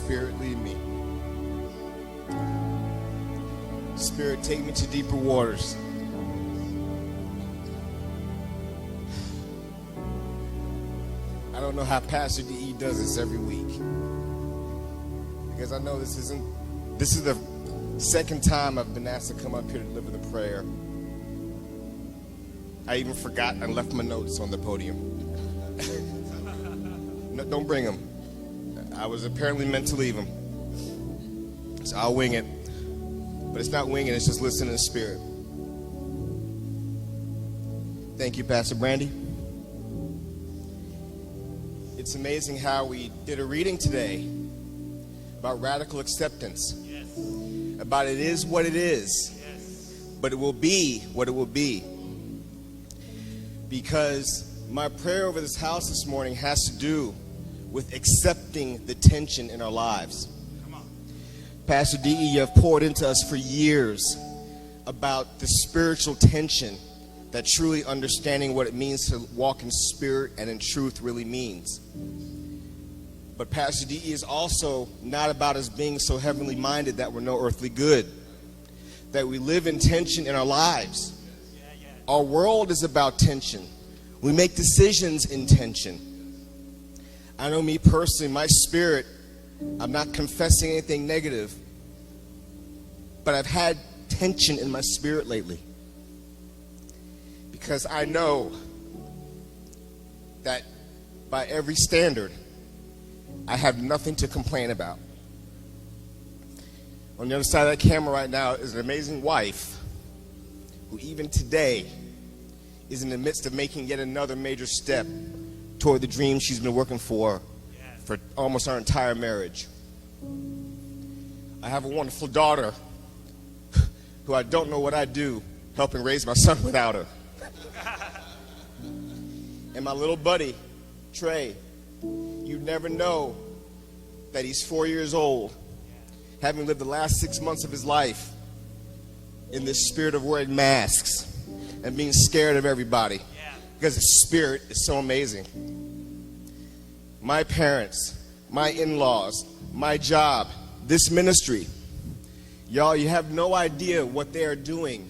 Spirit, lead me. Spirit, take me to deeper waters. I don't know how Pastor D.E. does this every week, because I know this is the second time I've been asked to come up here to deliver the prayer. I even forgot and left my notes on the podium. No, don't bring them. I was apparently meant to leave them. So I'll wing it. But it's not winging, it's just listening to the Spirit. Thank you, Pastor Brandy. It's amazing how we did a reading today about radical acceptance. Yes. About it is what it is, Yes. but it will be what it will be. Because my prayer over this house this morning has to do with accepting the tension in our lives. Come on. Pastor D.E., you have poured into us for years about the spiritual tension that truly understanding what it means to walk in spirit and in truth really means. But Pastor D.E. is also not about us being so heavenly minded that we're no earthly good, that we live in tension in our lives. Our world is about tension. We make decisions in tension. I know me personally, my spirit, I'm not confessing anything negative, but I've had tension in my spirit lately. Because I know that by every standard, I have nothing to complain about. On the other side of that camera right now is an amazing wife who even today is in the midst of making yet another major step toward the dream she's been working for almost our entire marriage. I have a wonderful daughter who I don't know what I'd do helping raise my son without her. And my little buddy, Trey, you never know that he's 4 years old, having lived the last 6 months of his life in this spirit of wearing masks and being scared of everybody, because his spirit is so amazing. My parents, my in-laws, my job, this ministry, y'all, you have no idea what they are doing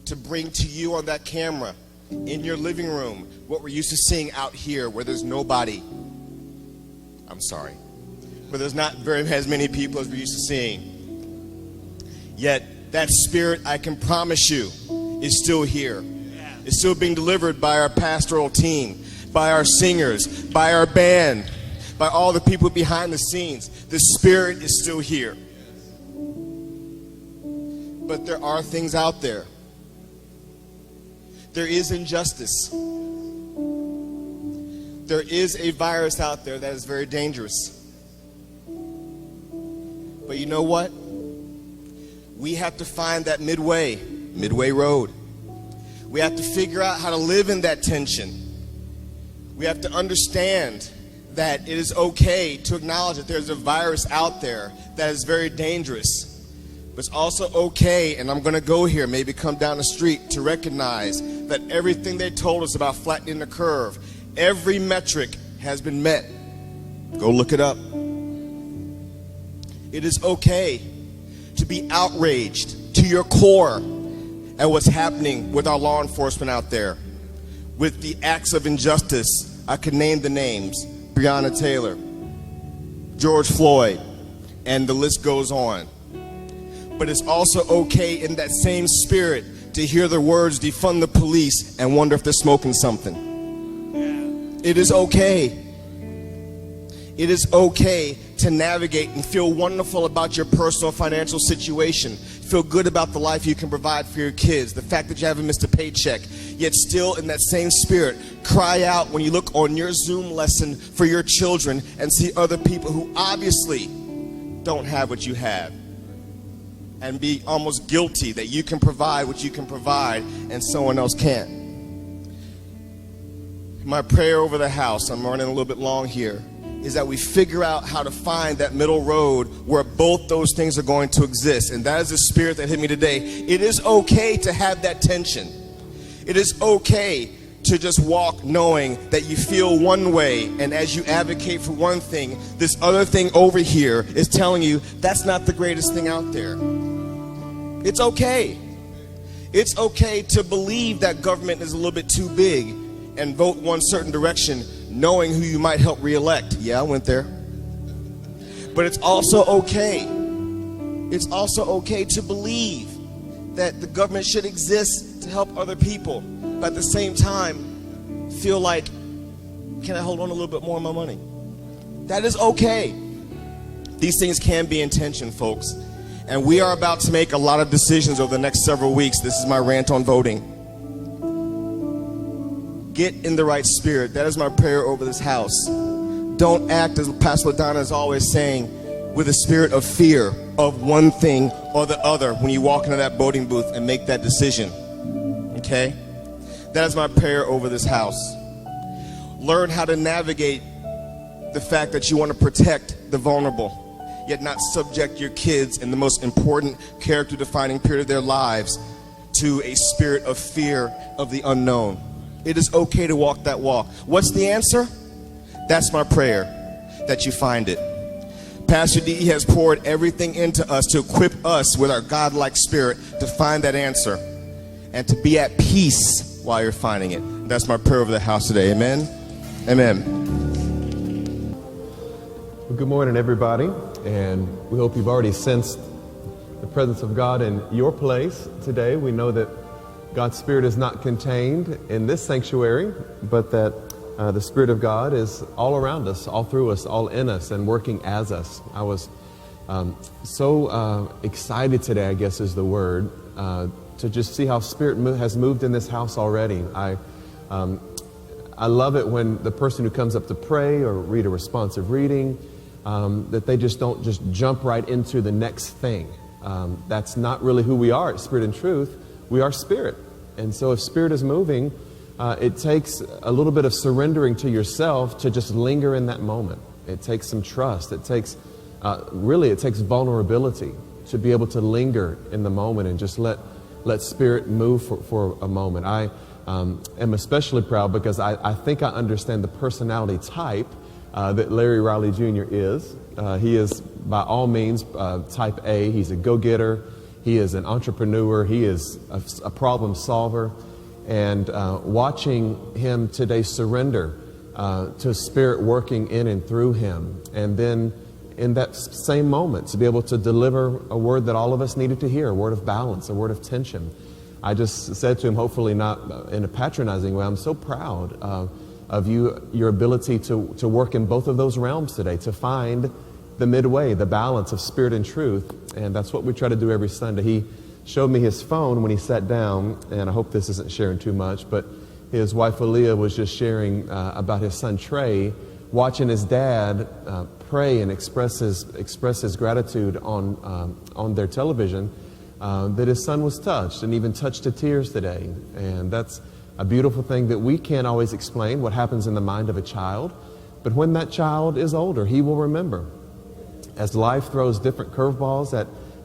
to bring to you on that camera, in your living room, what we're used to seeing out here where there's nobody. I'm sorry. Where there's not very as many people as we're used to seeing. Yet that spirit, I can promise you, is still here. It's still being delivered by our pastoral team, by our singers, by our band, by all the people behind the scenes. The spirit is still here. But there are things out there. There is injustice. There is a virus out there that is very dangerous. But you know what? We have to find that midway road. We have to figure out how to live in that tension. We have to understand that it is okay to acknowledge that there's a virus out there that is very dangerous. But it's also okay, and I'm going to go here, maybe come down the street, to recognize that everything they told us about flattening the curve, every metric has been met. Go look it up. It is okay to be outraged to your core at what's happening with our law enforcement out there, with the acts of injustice. I could name the names: Breonna Taylor, George Floyd, and the list goes on. But it's also okay in that same spirit to hear the words defund the police and wonder if they're smoking something. It is okay. It is okay to navigate and feel wonderful about your personal financial situation. Feel good about the life you can provide for your kids, the fact that you haven't missed a paycheck. Yet still in that same spirit, cry out when you look on your Zoom lesson for your children and see other people who obviously don't have what you have. And be almost guilty that you can provide what you can provide and someone else can't. My prayer over the house, I'm running a little bit long here, is that we figure out how to find that middle road where both those things are going to exist. And that is the spirit that hit me today. It is okay to have that tension. It is okay to just walk knowing that you feel one way, and as you advocate for one thing, this other thing over here is telling you that's not the greatest thing out there. It's okay. It's okay to believe that government is a little bit too big and vote one certain direction, knowing who you might help reelect. Yeah, I went there. But it's also okay. It's also okay to believe that the government should exist to help other people, but at the same time feel like, can I hold on a little bit more of my money? That is okay. These things can be in tension, folks. And we are about to make a lot of decisions over the next several weeks. This is my rant on voting. Get in the right spirit. That is my prayer over this house. Don't act, as Pastor LaDonna is always saying, with a spirit of fear of one thing or the other when you walk into that voting booth and make that decision. Okay? That is my prayer over this house. Learn how to navigate the fact that you want to protect the vulnerable, yet not subject your kids in the most important character-defining period of their lives to a spirit of fear of the unknown. It is okay to walk that walk. What's the answer? That's my prayer, that you find it. Pastor D has poured everything into us to equip us with our God-like spirit to find that answer and to be at peace while you're finding it. That's my prayer over the house today. Amen? Amen. Well, good morning, everybody, and we hope you've already sensed the presence of God in your place today. We know that God's Spirit is not contained in this sanctuary, but that the Spirit of God is all around us, all through us, all in us, and working as us. I was so excited today, I guess is the word, to just see how Spirit has moved in this house already. I love it when the person who comes up to pray or read a responsive reading, that they just don't just jump right into the next thing. That's not really who we are at Spirit and Truth. We are Spirit. And so if Spirit is moving, it takes a little bit of surrendering to yourself to just linger in that moment. It takes some trust. It takes, it takes vulnerability to be able to linger in the moment and just let Spirit move for a moment. I am especially proud because I think I understand the personality type that Larry Riley Jr. is. He is by all means type A. He's a go-getter. He is an entrepreneur. He is a problem solver. And watching him today surrender to Spirit working in and through him, and then in that same moment to be able to deliver a word that all of us needed to hear, a word of balance, a word of tension. I just said to him, hopefully not in a patronizing way, I'm so proud of your ability to work in both of those realms today, to find the midway, the balance of Spirit and truth. And that's what we try to do every Sunday. He showed me his phone when he sat down, and I hope this isn't sharing too much, but his wife Aaliyah was just sharing about his son Trey, watching his dad pray and express his gratitude on their television, that his son was touched and even touched to tears today. And that's a beautiful thing that we can't always explain what happens in the mind of a child, but when that child is older, he will remember. As life throws different curveballs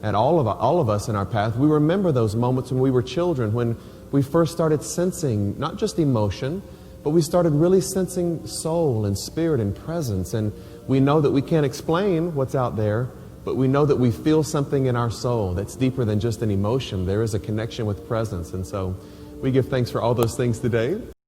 at all of us in our path, we remember those moments when we were children, when we first started sensing not just emotion, but we started really sensing soul and spirit and presence. And we know that we can't explain what's out there, but we know that we feel something in our soul that's deeper than just an emotion. There is a connection with presence. And so we give thanks for all those things today.